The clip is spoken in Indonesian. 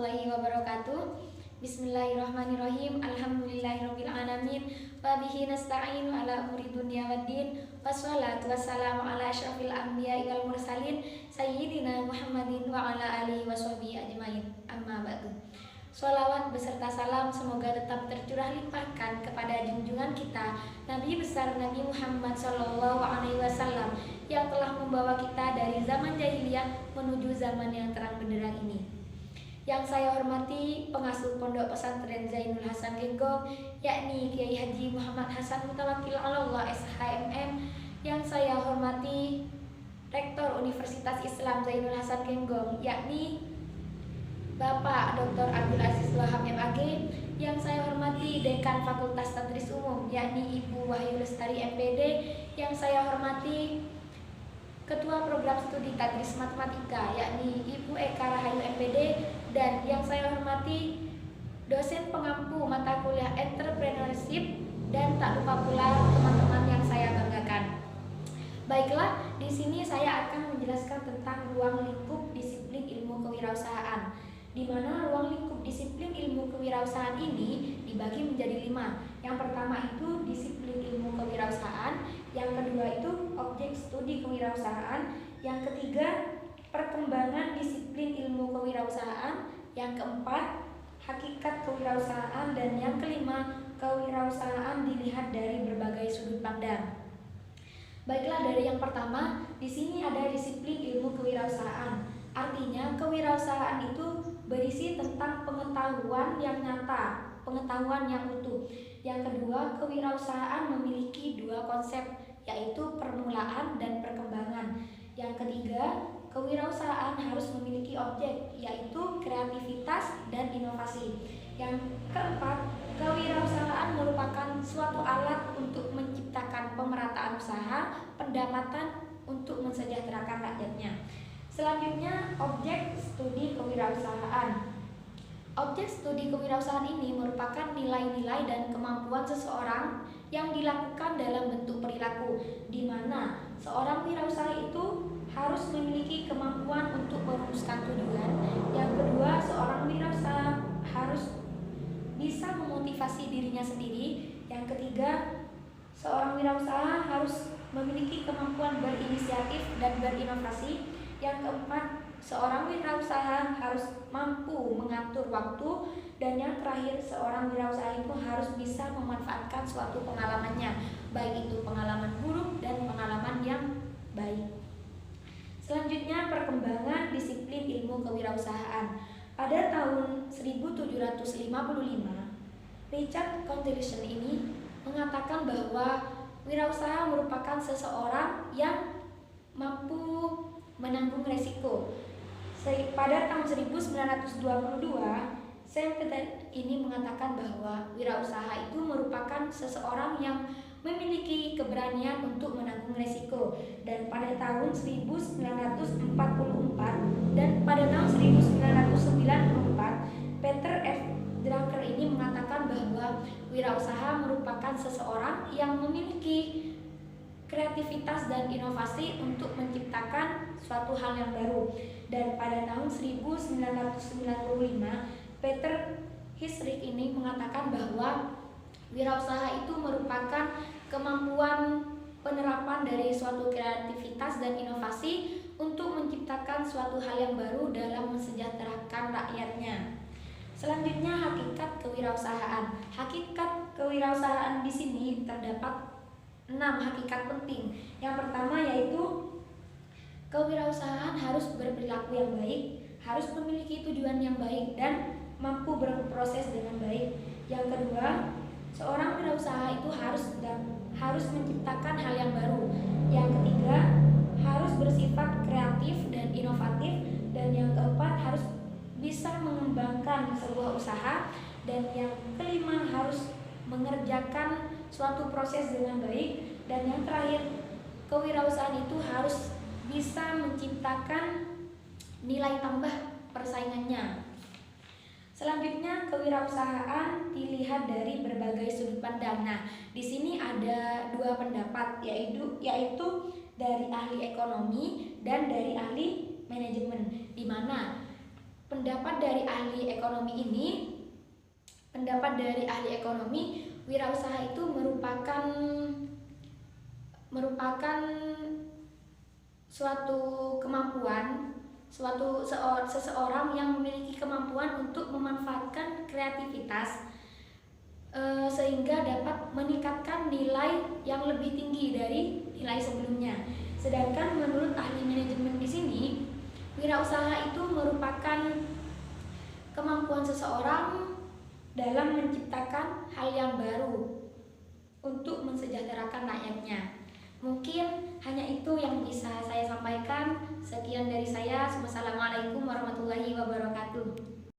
warahmatullahi wabarakatuh. Bismillahirrahmanirrahim. Alhamdulillahirabbil alamin. Wa bihi nasta'inu ala umuri dunya waddin. Wassalatu wassalamu ala asyrafil anbiya'i wal mursalin sayyidina Muhammadin wa ala alihi washabihi ajmain. Amma ba'du. Sholawat beserta salam semoga tetap tercurah limpahkan kepada junjungan kita Nabi besar Nabi Muhammad SAW yang telah membawa kita dari zaman jahiliyah menuju zaman yang terang benderang ini. Yang saya hormati pengasuh Pondok Pesantren Zainul Hasan Genggong, yakni Kiai Haji Muhammad Hasan Mutawakil Allah SHMM. Yang saya hormati Rektor Universitas Islam Zainul Hasan Genggong, yakni Bapak Dr. Abdul Aziz Wahab MAG. Yang saya hormati Dekan Fakultas Tadris Umum, yakni Ibu Wahyu Lestari MPD. Yang saya hormati Ketua Program Studi Tadris Matematika, yakni Ibu Eka Rahayu MPD. Dan yang saya hormati dosen pengampu mata kuliah Entrepreneurship, dan tak lupa pula teman-teman yang saya banggakan. Baiklah, di sini saya akan menjelaskan tentang ruang lingkup disiplin ilmu kewirausahaan, di mana ruang lingkup disiplin ilmu kewirausahaan ini dibagi menjadi 5. Yang pertama itu disiplin ilmu kewirausahaan, yang kedua itu objek studi kewirausahaan, yang ketiga perkembangan disiplin ilmu kewirausahaan, yang keempat hakikat kewirausahaan, dan yang kelima kewirausahaan dilihat dari berbagai sudut pandang. Baiklah, dari yang pertama, di sini ada disiplin ilmu kewirausahaan. Artinya, kewirausahaan itu berisi tentang pengetahuan yang nyata, pengetahuan yang utuh. Yang kedua, kewirausahaan memiliki 2 konsep, yaitu permulaan dan perkembangan. Yang ketiga, kewirausahaan harus memiliki objek, yaitu kreativitas dan inovasi. Yang keempat, kewirausahaan merupakan suatu alat untuk menciptakan pemerataan usaha, pendapatan untuk mensejahterakan rakyatnya. Selanjutnya, objek studi kewirausahaan. Objek studi kewirausahaan ini merupakan nilai-nilai dan kemampuan seseorang yang dilakukan dalam bentuk perilaku, di mana seorang wirausaha itu harus memiliki kemampuan untuk merumuskan tujuan. Yang kedua, seorang wirausaha harus bisa memotivasi dirinya sendiri. Yang ketiga, seorang wirausaha harus memiliki kemampuan berinisiatif dan berinovasi. Yang keempat, seorang wirausaha harus mampu mengatur waktu. Dan yang terakhir, seorang wirausaha itu harus bisa memanfaatkan suatu pengalamannya, baik itu pengalaman buruk dan pengalaman yang baik. Selanjutnya, perkembangan disiplin ilmu kewirausahaan. Pada tahun 1755, Richard Couthilson ini mengatakan bahwa wirausaha merupakan seseorang yang mampu menanggung resiko. Pada tahun 1922, Sam Peter ini mengatakan bahwa wirausaha itu merupakan seseorang yang memiliki keberanian untuk menanggung resiko. Dan pada tahun 1944 dan pada tahun 1994, Peter F. Drucker ini mengatakan bahwa wirausaha merupakan seseorang yang memiliki kreativitas dan inovasi untuk menciptakan suatu hal yang baru. Dan pada tahun 1995, Peter Hisrich ini mengatakan bahwa wirausaha itu merupakan kemampuan penerapan dari suatu kreativitas dan inovasi untuk menciptakan suatu hal yang baru dalam mensejahterakan rakyatnya. Selanjutnya, hakikat kewirausahaan. Hakikat kewirausahaan di sini terdapat 6 hakikat penting. Yang pertama yaitu kewirausahaan harus berperilaku yang baik, harus memiliki tujuan yang baik, dan mampu berproses dengan baik. Yang kedua, seorang wirausaha itu harus menciptakan hal yang baru. Yang ketiga, harus bersifat kreatif dan inovatif. Dan yang keempat, harus bisa mengembangkan sebuah usaha. Dan yang kelima, harus mengerjakan suatu proses dengan baik. Dan yang terakhir, kewirausahaan itu harus bisa menciptakan nilai tambah persaingannya. Selanjutnya, kewirausahaan dilihat dari berbagai sudut pandang. Nah, di sini ada 2 pendapat, yaitu dari ahli ekonomi dan dari ahli manajemen, di mana pendapat dari ahli ekonomi, wirausaha itu merupakan suatu kemampuan seseorang yang memiliki kemampuan untuk memanfaatkan kreativitas sehingga dapat meningkatkan nilai yang lebih tinggi dari nilai sebelumnya. Sedangkan menurut ahli manajemen di sini, wirausaha itu merupakan kemampuan seseorang dalam menciptakan hal yang baru untuk mensejahterakan rakyatnya. Mungkin hanya itu yang bisa saya sampaikan. Sekian dari saya. Wassalamualaikum warahmatullahi wabarakatuh.